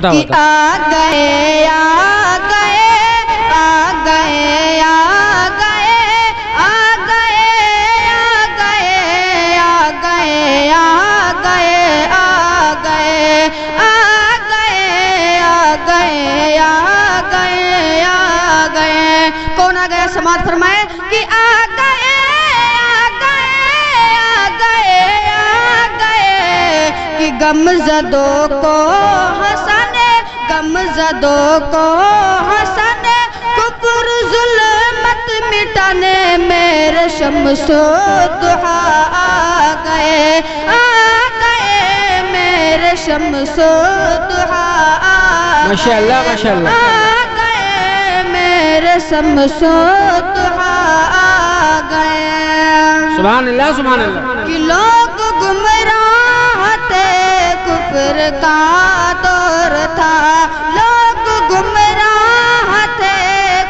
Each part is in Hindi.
कि आ गए आ गए आ गए आ गए आ गए आ गए आ गए आ गए आ गए आ गए आ गए आ गए आ गए। कौन आ गया? समाज फरमाए कि आ गए आ गए आ गए आ गए कि गमज़दों को हंसाने गमज़दों को हंसाने कुफ्र ज़ुल्मत मिटाने मेरे शम्सो दुहा आ गए मेरे शम्सो दुहा माशाअल्लाह माशाअल्लाह आ गए मेरे शम्सो दुहा आ गए। सुभान अल्लाह कि लोग गुमराह थे कुफ्र का दौर था लोग गुमराह थे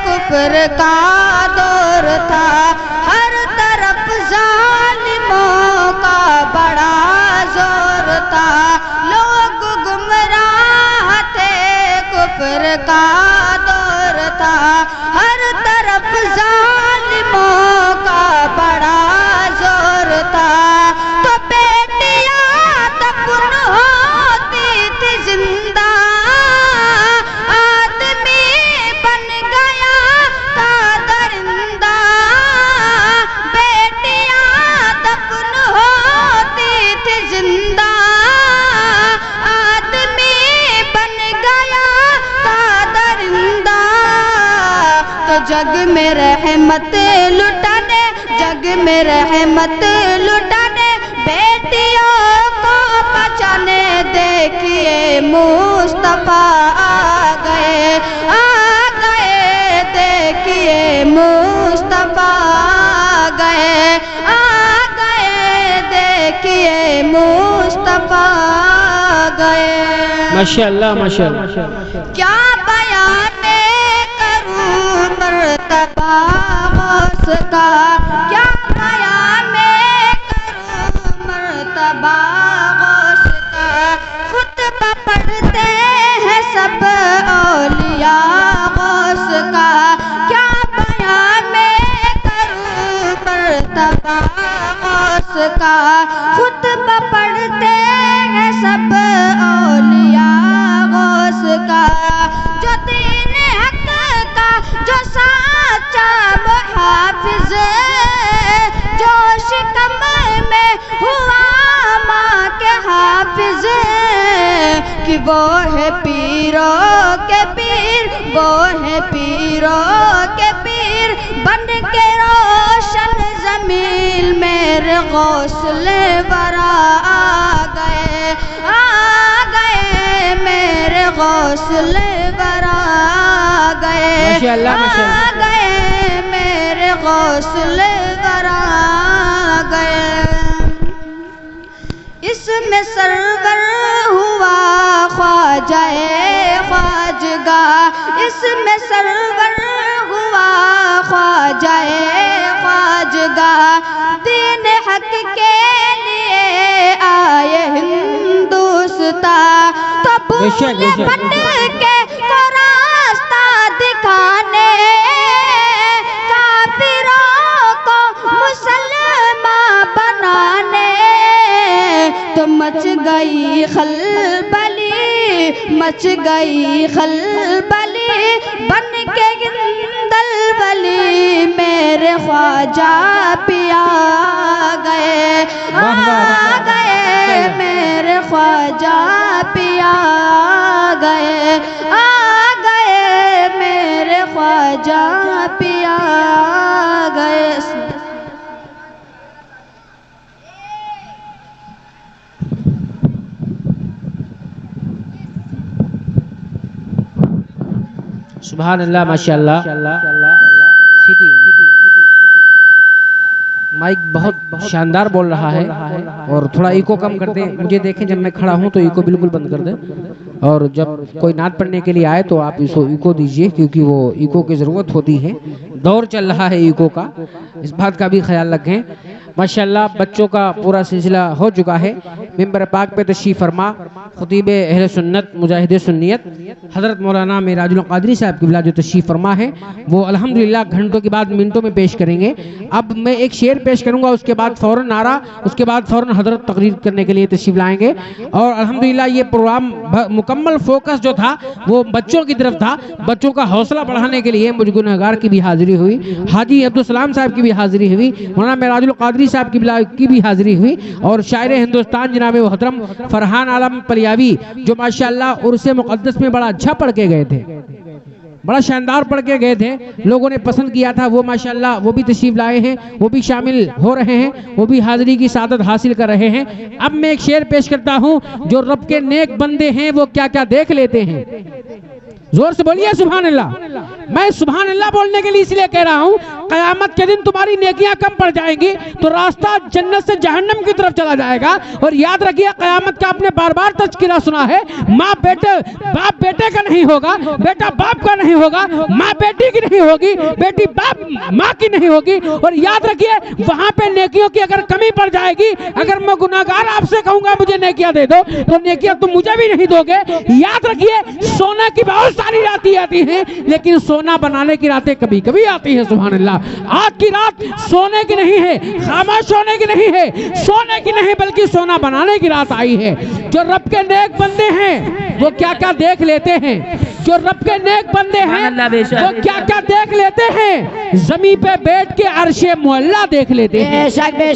कुफ्र का दौर था हर तरफ जालिमों का बड़ा जोर था लोग गुमराह थे कुफ्र का दौर था हर तरफ जालिमों का बड़ा जोर था। तो बेटियां दफन होती थी जिंदा आदमी बन गया था दरिंदा बेटियां दफन होती थी जिंदा आदमी बन गया था दरिंदा। तो जग में रहमत लुटाने जग में रहमत लुटाने बेटियों को बचाने देखिए मुस्तफा आ गए देखिए मुस्तफा आ गए देखिए मुस्तफा आ गए। माशाअल्लाह माशाअल्लाह। क्या बयाने करूं मर्तबा गौस का क्या बयाने करूं मर्तबा गौस का खुतबा पढ़ते हैं सब औलिया गौस का क्या बयाने करूं मर्तबा गौस का खुतबा पढ़ते हैं सब औलिया गौस का जो दीन हक का जो साचा मुहाफिज जो शिकम में हुआ माँ के हाफिज कि वो है पीरों के पीर वो है पीरों के पीर बन के रोशन जमीन मेरे गौसले बरा आ गए मेरे गौसले बरा आ गए आ गए मेरे गौसले बरा आ गए। इसमें सरवर हुआ ख्वाजाए ख्वाजगा इसमें सरवर हुआ ख्वाजाए ख्वाजगा दीन हक के लिए आए हिंदुस्ता तो भूले भट के तो रास्ता दिखाने काफिरों को मुसलमान बनाने तो मच गई खलबली मच गई खलबली बन के गिंदल बली मेरे ख्वाजा पिया गए मेरे ख्वाजा पिया गए मेरे ख्वाजा पिया गए। सुभान अल्लाह माशाअल्लाह। माइक बहुत शानदार बोल रहा है और थोड़ा इको कम कर दे। मुझे देखें जब मैं खड़ा हूं तो इको बिल्कुल बंद कर दे और जब कोई नात पढ़ने के लिए आए तो आप इसको इको दीजिए क्योंकि वो इको की जरूरत होती है। दौर चल रहा है इको का, इस बात का भी ख्याल रखें। माशाल्लाह बच्चों का पूरा सिलसिला हो चुका है। मिंबर पाक पे तशरीफ फरमा खतीब अहले सुन्नत मुजाहिद सुन्नियत हज़रत मौलाना मेराजुल क़ादरी साहब की बिला जो तशरीफ फरमा है वो अल्हम्दुलिल्लाह घंटों के बाद मिनटों में पेश करेंगे। अब मैं एक शेर पेश करूंगा, उसके बाद फ़ौरन नारा, उसके बाद फ़ौरन हज़रत तकरीर करने के लिए तशरीफ लाएंगे। और अल्हम्दुलिल्लाह ये प्रोग्राम मुकम्मल फोकस जो था वो बच्चों की तरफ था। बच्चों का हौसला बढ़ाने के लिए मुझ गुनहगार की भी हाजिरी हुई, हाजी अब्दुल सलाम साहब की भी हाजिरी हुई, मौलाना मेराजुल क़ादरी साहब की भी हाजिरी हुई और शायर हिंदुस्तान जनाब मोहतरम फरहान आलम पलियावी जो माशाअल्लाह उर्से मुक़द्दस में बड़ा अच्छा पढ़ के गए थे, बड़ा शानदार पढ़ के गए थे, लोगों ने पसंद किया था। वो माशाअल्लाह वो भी तशरीफ लाए हैं, वो भी शामिल हो रहे हैं, वो भी हाजिरी की सादत हासिल कर रहे हैं। अब मैं एक शेर पेश करता हूँ, जो रब के नेक बंदे हैं वो क्या क्या देख लेते हैं। जोर से बोलिए सुभान अल्लाह। मैं सुभान अल्लाह बोलने के लिए इसलिए कह रहा हूँ, कयामत के दिन तुम्हारी नेकियां कम पड़ जाएंगी तो रास्ता जन्नत से जहन्नम की तरफ चला जाएगा। और याद रखिए कयामत का आपने बार बार तज़किरा सुना है, माँ बेटे बाप बेटे का नहीं होगा, बेटा बाप का नहीं होगा, माँ बेटी की नहीं होगी, बेटी बाप माँ की नहीं होगी। और याद रखिए वहां पे नेकियों की अगर कमी पड़ जाएगी, अगर मैं गुनाहगार आपसे कहूंगा मुझे नेकियां दे दो तो नेकियां तुम मुझे भी नहीं दोगे। याद रखिए सोने की बहुत सारी रातें आती हैं, लेकिन सोना बनाने की रातें कभी कभी आती है। सुभान अल्लाह। आज की रात सोने की नहीं है, खामोश होने की नहीं है, सोने की नहीं बल्कि सोना बनाने की रात आई है। जो रब के नेक बंदे हैं वो क्या क्या देख लेते हैं, जो रब के नेक बंदे हैं वो क्या क्या देख लेते हैं। जमीन पे बैठ के अर्शे मुअल्ला देख लेते हैं। जो रब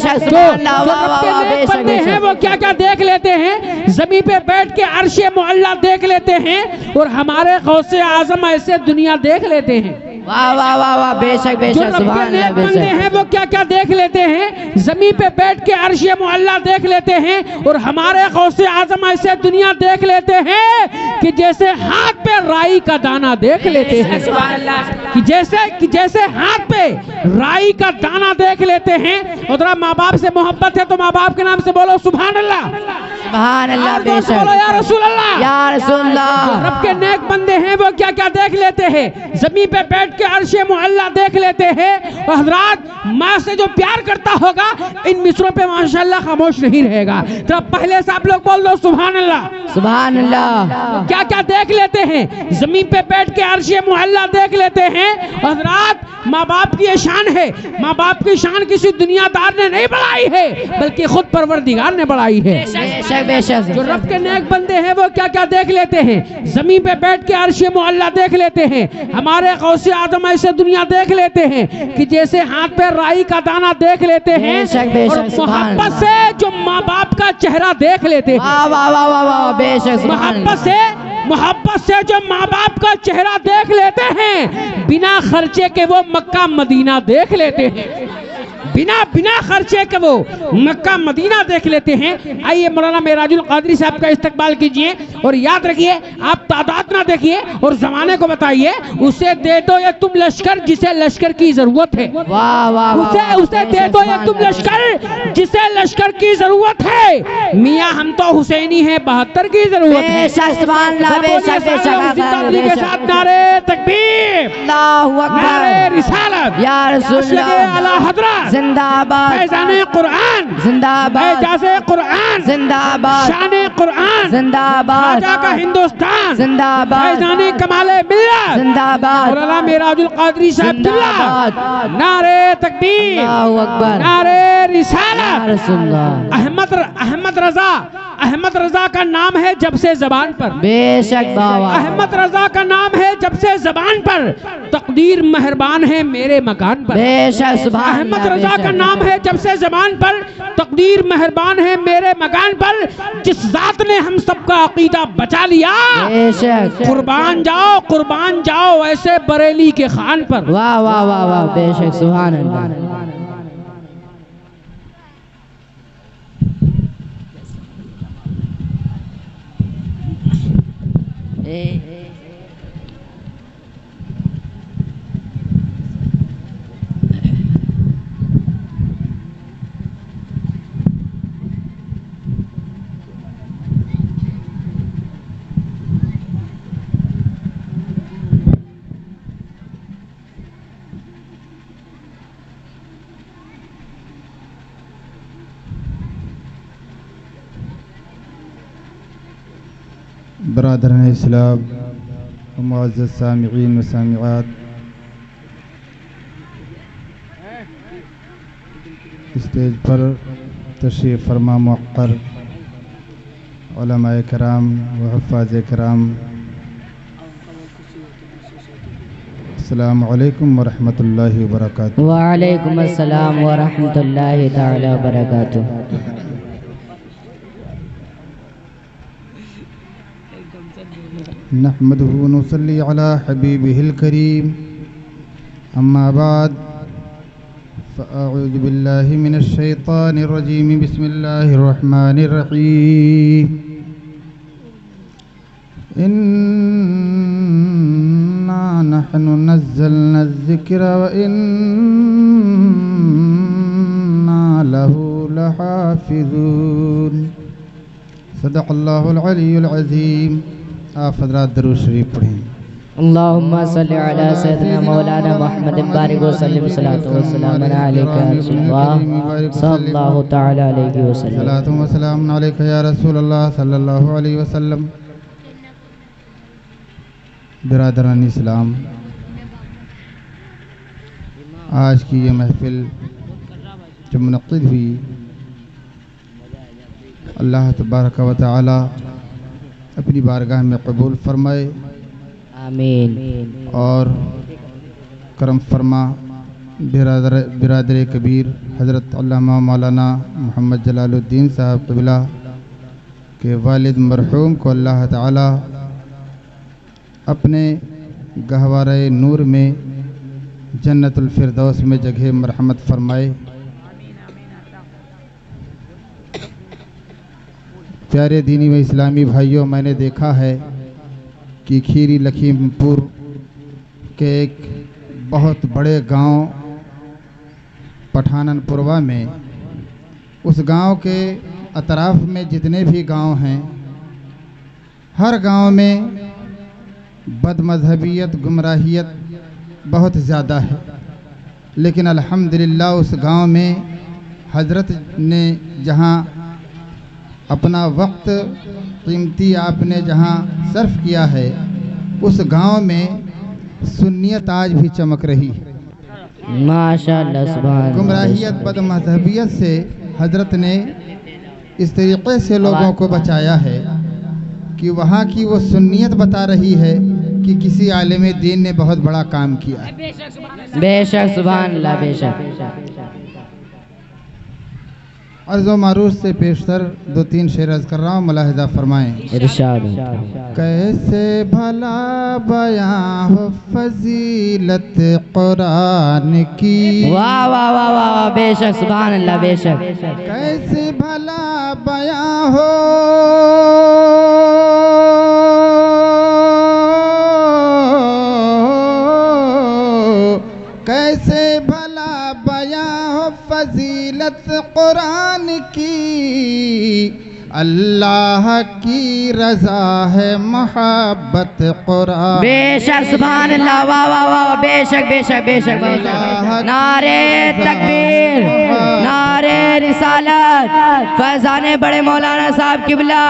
के नेक बंदे हैं वो क्या क्या देख लेते हैं, जमीन पे बैठ के अर्शे मुअल्ला देख लेते हैं और हमारे गौसे आजम ऐसे दुनिया देख लेते हैं। वाह वाह वाह वाह, बेशक बेशक सुभान अल्लाह। बंदे हैं वो क्या क्या देख लेते हैं, जमीन पे बैठ के अर्शे मुअल्ला देख लेते हैं और हमारे गौसे आजम ऐसे दुनिया देख लेते हैं कि जैसे हाथ पे राई का दाना देख लेते हैं। कि जैसे हाथ पे राई का दाना देख लेते हैं। और माँ बाप से मोहब्बत है तो माँ बाप के नाम से बोलो सुभान अल्लाह। सुभान अल्लाह, बेशक बोलो या रसूल अल्लाह, या रसूल अल्लाह। रब के नेक बंदे हैं वो क्या क्या देख लेते हैं, जमीन पे बैठ के अर्शे मुअल्ला देख लेते हैं। और हजरात माँ से जो प्यार करता होगा इन मिसरों पे माशाअल्लाह खामोश नहीं रहेगा। तो पहले से आप लोग बोल दो सुभान अल्लाह। सुभान अल्लाह। क्या क्या देख लेते हैं, जमीन पे बैठ के अर्शे मुअल्ला देख लेते हैं। हजरात माँ बाप की ये शान है, माँ बाप की शान किसी दुनियादार ने नहीं बढ़ाई है बल्कि खुद परवरदिगार ने बढ़ाई है। बेशक बेशक। जो रब के नेक बंदे हैं वो क्या क्या देख लेते हैं, जमीन पे बैठ के अर्शे मुअल्ला देख लेते हैं, हमारे गौसे आदम ऐसे दुनिया देख लेते हैं कि जैसे हाथ पे राई का दाना देख लेते हैं। और मोहब्बत से जो माँ बाप का चेहरा देख लेते हैं। वाह वाह वाह वाह वाह, बेशक। मोहब्बत से जो माँ बाप का चेहरा देख लेते हैं, बिना खर्चे के वो मक्का मदीना देख लेते हैं, बिना खर्चे के वो मक्का मदीना देख लेते हैं। आइए मौलाना मेराजुल क़ादरी साहब का इस्तकबाल कीजिए और याद रखिए आप तादाद ना देखिए और जमाने को बताइए, उसे दे दो ये तुम लश्कर जिसे लश्कर की जरूरत है। वाह वाह, उसे दे दो ये तुम लश्कर जिसे लश्कर की जरूरत है। मियाँ हम तो हुसैनी है 72 की जरूरत है। के साथ नारे तकबीर, अल्लाहु अकबर, नारे रिसालत, या रसूल आला हज़रत, जिंदाबाद, फैज़ाने कुरान जिंदाबाद, एजाज़े कुरान जिंदाबाद, शाने कुरान जिंदाबाद, खाजा का हिंदुस्तान जिंदाबाद, फैज़ाने कमाले मिल्लत जिंदाबाद, मौलाना मेराजुल क़ादरी साहब जिंदाबाद, नारे तकबीर, अल्लाहु अकबर, नारे या रिसालत। रसूल अहमद रजा का नाम है जब से जबान पर। बेशक बाबा, अहमद रजा का नाम है जब से जबान पर, तकदीर मेहरबान है मेरे मकान पर। बेशक सुभान अहमद अल्लाह, रजा का बेशक। नाम है जब से जबान पर, तकदीर मेहरबान है मेरे मकान पर। जिस जात ने हम सबका अकीदा बचा लिया, बेशक। कुर्बान जाओ ऐसे बरेली के खान पर। वाह वाह वाह वाह, बेशक सुभान अल्लाह। बरादरान इस्लाम व मुअज़्ज़ज़ सामिईन व सामिआत, स्टेज पर तशरीफ़ फरमा मुअक्कर उलमाए कराम व हुफ़्फ़ाज़े कराम, अस्सलामु अलैकुम व रहमतुल्लाहि व बरकातुहू। वालेकुम अस्सलाम व रहमतुल्लाहि ताला व बरकातुहू। नहमदुहु व नुसल्ली अला हबीबिहिल करीम, अम्मा बाद, फ़अऊज़ु बिल्लाहि मिनश शैतानिर रजीम, बिस्मिल्लाहिर रहमानिर रहीम। इन्ना नहनु नज़्ज़लना ज़िक्र व इन्ना लहु लहाफ़िज़ून। सदक़ल्लाहुल अलियुल अज़ीम। आप हज़रात दरूद शरीफ पढ़ें। अल्लाहुम्मा सल्लि अला सय्यिदिना मौलाना मुहम्मद बारिक व सल्लिम सलातो व सलाम अलैका सल्लल्लाहु तआला अलैहि वसल्लम। सलातो व सलाम अलैका या रसूल अल्लाह सल्लल्लाहु अलैहि वसल्लम। बिरादरान इस्लाम, आज की ये महफिल जो मुनक़्क़िद हुई, अल्लाह तबारक व तआला अपनी बारगाह में कबूल फरमाए, आमीन। और करम फरमा बिरादर कबीर हज़रत अल्लामा मौलाना मोहम्मद जलालुद्दीन साहब क़िबला के वालिद मरहूम को अल्लाह ताला अपने गहवारे नूर में जन्नतुल फिरदौस में जगह मरहमत फरमाए। प्यारे दीनी व इस्लामी भाइयों, मैंने देखा है कि खीरी लखीमपुर के एक बहुत बड़े गांव पठाननपुरवा में, उस गांव के अतराफ में जितने भी गांव हैं, हर गांव में बदमज़हबियत, गुमराहियत बहुत ज़्यादा है, लेकिन अल्हम्दुलिल्लाह उस गांव में हज़रत ने जहां अपना वक्त कीमती आपने जहां सर्फ किया है, उस गांव में सुन्नियत आज भी चमक रही है। माशाअल्लाह, सुभान अल्लाह। गुमराहियत, बदमज़हबियत से हज़रत ने इस तरीक़े से लोगों को बचाया है कि वहाँ की वो सुन्नियत बता रही है कि किसी आलिम दीन ने बहुत बड़ा काम किया है। बेशक, सुभान अल्लाह, बेशक। अर्ज़ो मारूफ से पेशतर दो तीन शेर अर्ज़ कर रहा हूँ, मुलाहिज़ा फरमाएँ। इरशाद। कैसे भला बयां हो फजीलत कुरान की, वाह वाह वाह वाह वाह, बेशक, सुभान अल्लाह, बेशक। कैसे भला बयां हो कैसे भला बयां हो फजीलत कुरान की, अल्लाह की रज़ा है मोहब्बत कुरान। बेशक, सुभान अल्लाह, वाह वाह वाह, बेशक बेशक बेशक। नारे तकबीर, नारे रिसालत, फैज़ाने बड़े मौलाना साहब क़िबला,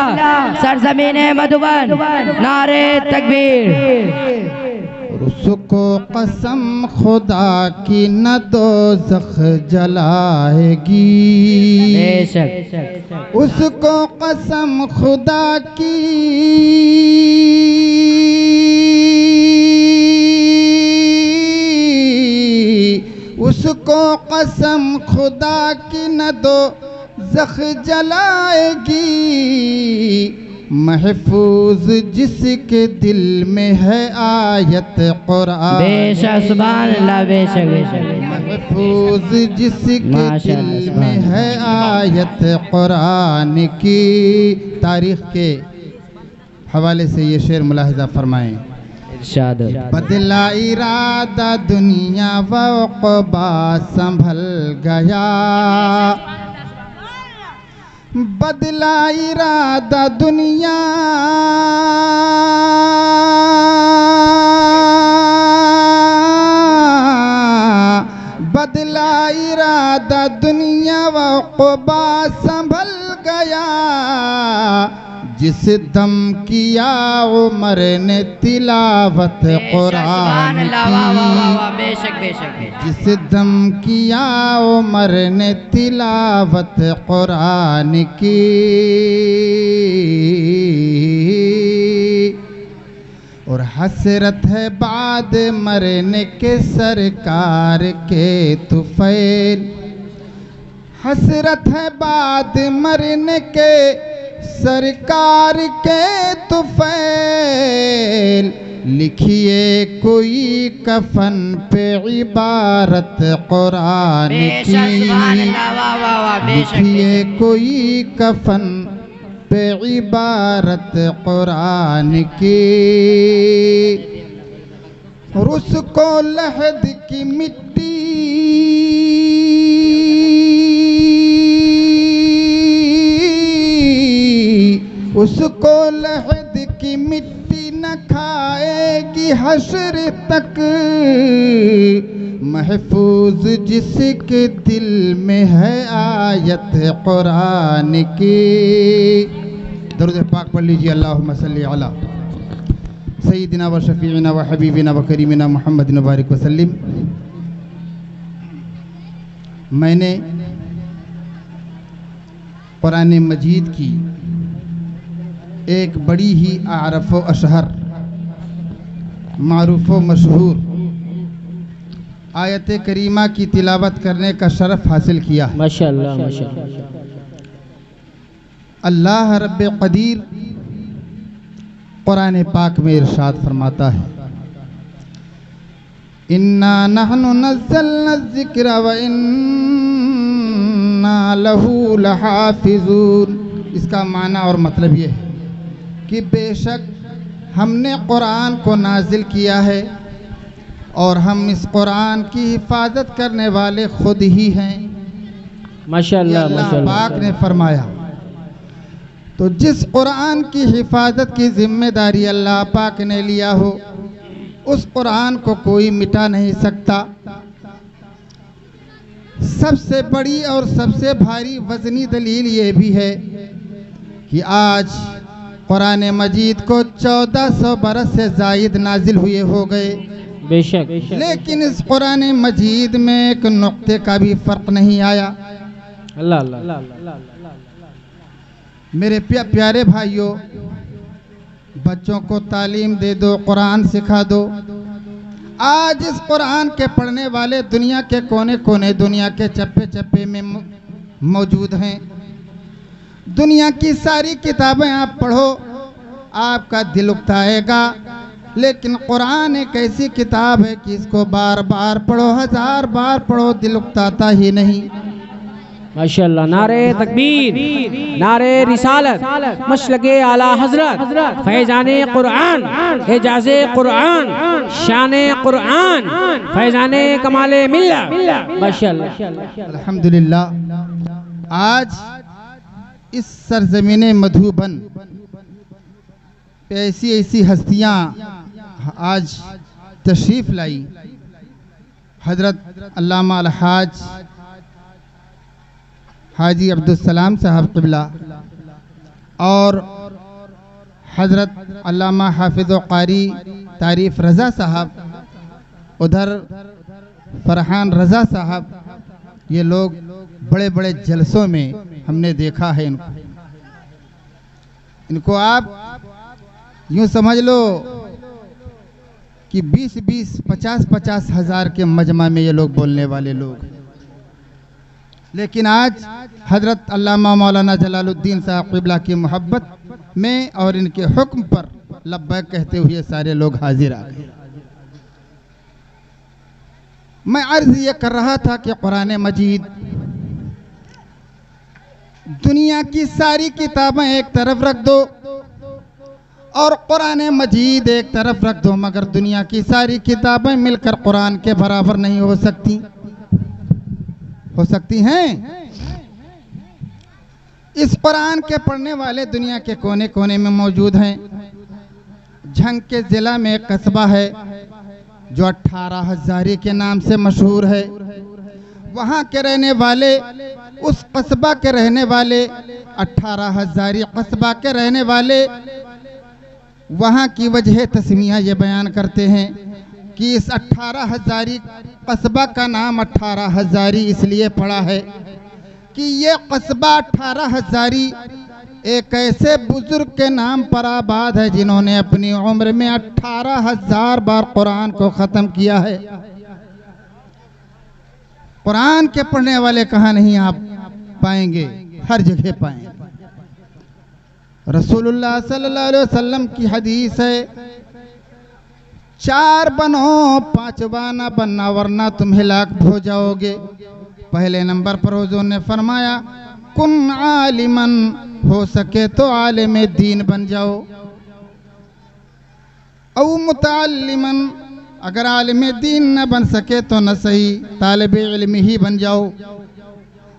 सरज़मीन मधुबन, नारे तकबीर। उसको कसम खुदा की न दोज़ख जलाएगी, बेशक, उसको कसम खुदा की उसको कसम खुदा की न दोज़ख जलाएगी, महफूज जिसके दिल में है आयत कुरान। बेशक, सुभान अल्लाह, बेशक बेशक। महफूज जिसके दिल में है आयत कुरान की। तारीख़ के हवाले से ये शेर मुलाहिज़ा फरमाएं। इरशाद। बदला इरादा दुनिया व उक़बा संभल गया, बदला इरादा दुनिया बदला इरादा दुनिया व उक़बा संभल गया, जिस जिस दम किया उमर ने तिलावत कुरान अल्लाह, वाह वाह वाह की, वाह, बेशक बेशक बेशक। जिस दम किया उमर ने तिलावत कुरान की, और हसरत है बाद मरने के सरकार के तुफैल, हसरत है बाद मरने के सरकार के तुफैल, लिखिए कोई कफन पे इबारत कुरान बेशक, की, सुभान अल्लाह, वाह वाह वाह, बेशक लिखिए बेशक। कोई कफन पे इबारत कुरान की, और उसको लहद की मिट्टी उसको लहद की मिट्टी न खाएगी हश्र तक, महफूज जिसके दिल में है आयत कुरान की। दरूद पाक पढ़ लीजिए। अल्लाहुम्मा सल्ली अला सय्यिदिना व शफीइना व हबीबिना व करीमिना मुहम्मदिन बारिक वसल्लिम। मैंने कुरान मजीद की एक बड़ी ही आरफ व अशहर मारूफ व मशहूर आयत करीमा की तिलावत करने का शरफ हासिल किया। माशाअल्लाह माशाअल्लाह। अल्लाह रब्बे कदीर कुरान पाक में इरशाद फरमाता है, इन्ना नहनु नज़्ज़लना ज़िक्र व इन्ना लहू लहाफ़िज़ून। इसका माना और मतलब ये है कि बेशक हमने कुरान को नाजिल किया है और हम इस कुरान की हिफाजत करने वाले खुद ही हैं। माशाअल्लाह अल्लाह माशाअल्लाह। पाक ने फरमाया। तो जिस कुरान की हिफाजत की जिम्मेदारी अल्लाह पाक ने लिया हो, उस कुरान को कोई मिटा नहीं सकता। सबसे बड़ी और सबसे भारी वजनी दलील ये भी है कि आज कुरान मजीद को 1400 बरस से जायद नाजिल हुए हो गए, बेशक लेकिन इस कुरान मजीद में एक नुक्ते का भी फर्क नहीं आया। अल्लाह अल्लाह। मेरे प्यारे भाइयों, बच्चों को तालीम दे दो, कुरान सिखा दो। आज इस कुरान के पढ़ने वाले दुनिया के कोने कोने, दुनिया के चप्पे चप्पे में मौजूद हैं। दुनिया की सारी किताबें आप पढ़ो, आपका दिल उकताएगा, लेकिन कुरान एक ऐसी किताब है कि इसको बार बार पढ़ो, 1000 बार पढ़ो, दिल उकताता ही नहीं। माशाअल्लाह। नारे तकबीर, नारे रिसालत, मशलके आला हजरत, फैजाने कुरान, एजाज़े कुरान, शाने कुरान, फैजाने कमाले मिल्ला। माशाअल्लाह अल्हम्दुलिल्लाह। आज इस सरजमीने मधुबन पे ऐसी ऐसी हस्तियाँ आज तशरीफ़ लाई। हजरत अल्लामा अलहाज हाजी अब्दुल सलाम साहब क़िबला और हजरत अल्लामा हाफिज़ व क़ारी तारीफ़ रज़ा साहब, उधर फरहान रज़ा साहब, ये लोग बड़े बड़े जलसों में हमने देखा है। इनको आप यूँ समझ लो कि 20-20, 50-50 हज़ार के मजमा में ये लोग बोलने वाले लोग। लेकिन आज हजरत अल्लामा मौलाना जलालुद्दीन साहब क़िबला की मोहब्बत में और इनके हुक्म पर लब्बैक कहते हुए सारे लोग हाजिर आ गए। मैं अर्ज ये कर रहा था कि कुरान मजीद, दुनिया की सारी किताबें एक तरफ रख दो और कुरान मजीद एक तरफ रख दो, मगर दुनिया की सारी किताबें मिलकर कुरान के बराबर नहीं हो सकती। हो सकती हैं? इस कुरान के पढ़ने वाले दुनिया के कोने कोने में मौजूद हैं। झंग के जिला में एक कस्बा है जो 18 हज़ारी के नाम से मशहूर है। वहाँ के रहने वाले उस कस्बा के रहने वाले 18,000 कस्बा के रहने वाले वहाँ की वजह तस्मिया ये बयान करते हैं कि इस 18,000 कस्बा का नाम 18,000 इसलिए पड़ा है कि ये कस्बा 18,000 एक ऐसे बुजुर्ग के नाम पर आबाद है जिन्होंने अपनी उम्र में 18,000 बार कुरान को ख़त्म किया है। कुरान के पढ़ने वाले कहाँ नहीं आप पाएंगे, हर जगह पाएंगे। रसूलुल्लाह सल्लल्लाहु अलैहि वसल्लम की हदीस है, 4 बनो 5वां ना बनना वरना तुम हिलाक हो जाओगे। पहले नंबर पर हुजूर ने फरमाया कुन आलिमन, हो सके तो आलिम दीन बन जाओ, औ मुतअल्लिमन, अगर आलिम दीन न बन सके तो न सही तालिब इल्म ही बन जाओ,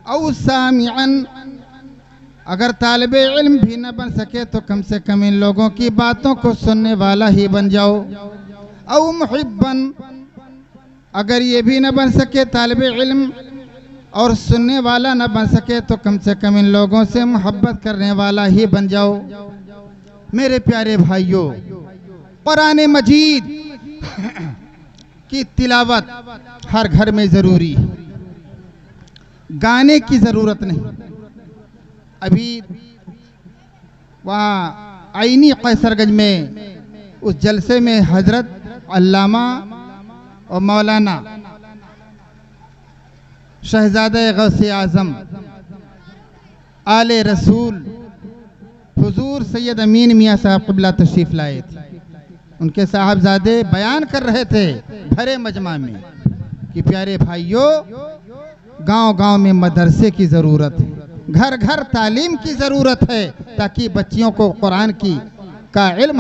औ सामिअन, अगर तालिब इल्म भी न बन सके तो कम से कम इन लोगों की बातों को सुनने वाला ही बन जाओ, औ मुहिब्बन, अगर ये भी न बन सके तालिब इल्म और सुनने वाला न बन सके तो कम से कम इन लोगों से मोहब्बत करने वाला ही बन जाओ। मेरे प्यारे भाइयों, कुरान मजीद की तिलावत हर घर में ज़रूरी है, गाने की ज़रूरत नहीं। अभी वहाँ आईनी कैसरगंज में उस जलसे में हजरत अल्लामा और मौलाना शहजादे गौसे आज़म आले रसूल हुजूर सैयद अमीन मियाँ साहब क़िबला तशरीफ़ लाए थे। उनके साहबजादे बयान कर रहे थे भरे मजमा में कि प्यारे भाइयों, गांव-गांव में मदरसे की ज़रूरत है, घर घर तालीम की ज़रूरत है ताकि बच्चियों को कुरान का इल्म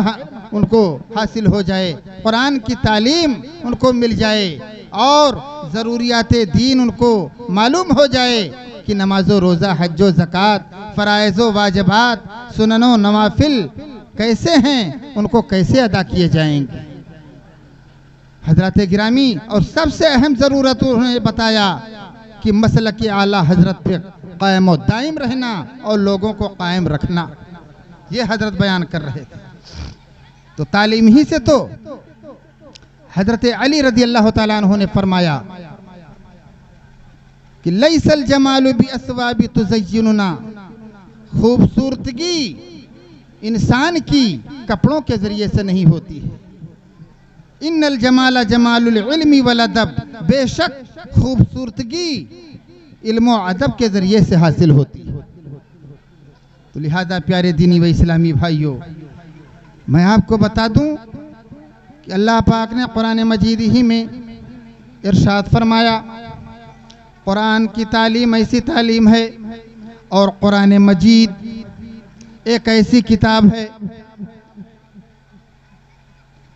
उनको हासिल हो जाए, कुरान की तालीम उनको मिल जाए और ज़रूरियात दीन उनको मालूम हो जाए कि नमाजो रोज़ा हज्जो ज़कात फ़राइज़ो वाजिबात सुननो नवाफिल कैसे हैं, उनको कैसे अदा किए जाएंगे। हजरत गिरामी और सबसे अहम ज़रूरत उन्होंने बताया कि मसलक आला हजरत पे कायम और दायम रहना और लोगों को कायम रखना, ये हजरत बयान कर रहे थे। तो तालीम ही से तो हजरत अली रज़ी अल्लाह ताला अन्हु ने फरमाया कि लैसल जमालु बि अस्वाबि तुज़य्यिनुना, खूबसूरती इंसान की कपड़ों के जरिए से नहीं होती है। इन्नल जमाला जमालुल इल्मी वल अदब, बेशक खूबसूरती इल्म और अदब के जरिए से हासिल होती है। तो लिहाजा प्यारे दीनी व इस्लामी भाइयों, मैं आपको बता दूं कि अल्लाह पाक ने कुरान मजीद ही में इरशाद फरमाया, कुरान की तालीम ऐसी तालीम है और कुरान मजीद एक ऐसी किताब है,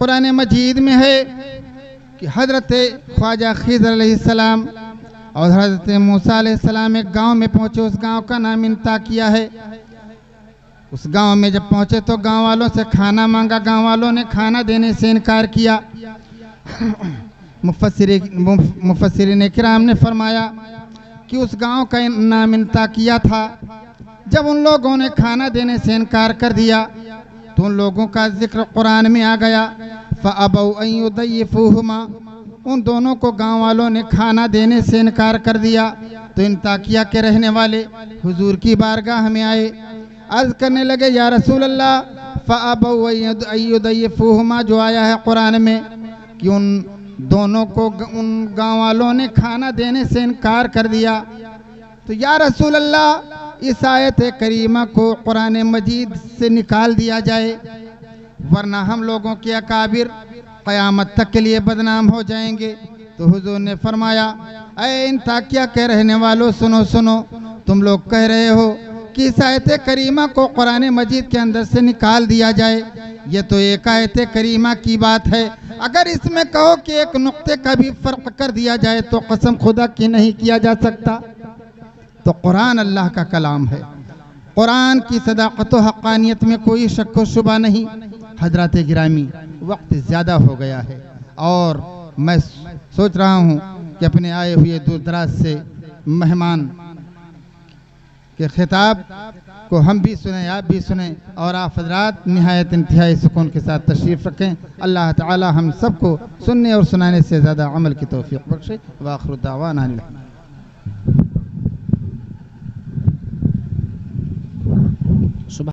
कुरान मजीद में है कि हज़रत ख्वाजा खिज़र अलैहिस्सलाम और हज़रत मूसा अलैहिस्सलाम एक गांव में पहुँचे। उस गांव का नाम इंताकिया है। उस गांव में जब पहुँचे तो गांव वालों से खाना मांगा, गांव वालों ने खाना देने से इनकार किया। मुफस्सिरीन किराम ने फरमाया कि उस गांव का नाम इंताकिया था। जब उन लोगों ने खाना देने से इनकार कर दिया तो उन लोगों का जिक्र कुरान में आ गया, फ़अबौ अन युदय्यिफ़ूहुमा, उन दोनों को गांव वालों ने खाना देने से इनकार कर दिया। तो इंताकिया के रहने वाले हुजूर की बारगाह में आए, अर्ज़ करने लगे, या रसूल अल्लाह, फ़अबौ अन युदय्यिफ़ूहुमा जो आया है कुरान में कि उन दोनों को उन गांव वालों ने खाना देने से इनकार कर दिया। तो या रसूल अल्लाह, इस आयत करीमा को कुरान मजीद से निकाल दिया जाए वरना हम लोगों के अकाबिर क़यामत तक के लिए बदनाम हो जाएंगे। तो हुजूर ने फरमाया, ऐ इंताकिया के रहने वालों, सुनो सुनो, तुम लोग कह रहे हो कि इस आयत करीमा को कुरान मजीद के अंदर से निकाल दिया जाए, ये तो एक आयत करीमा की बात है। अगर इसमें कहो कि एक नुक्ते का भी फ़र्क कर दिया जाए तो कसम खुदा की नहीं किया जा सकता। तो कुरान अल्लाह का कलाम है, कुरान की सदाक़त व हक़ानियत में कोई शक व शुबा नहीं। हजरत गिरामी, वक्त ज़्यादा हो गया है और मैं सोच रहा हूँ कि अपने आए हुए दूर दराज से मेहमान कि खिताब को हम भी सुने, आप भी सुने और आप हजरात निहायत इंतहाई सुकून के साथ तशरीफ़ रखें। अल्लाह ताला हम सबको सुनने और सुनाने से ज़्यादा अमल की तौफीक बख्शे। व आखिर दावाना अनिल हम्दुलिल्लाह।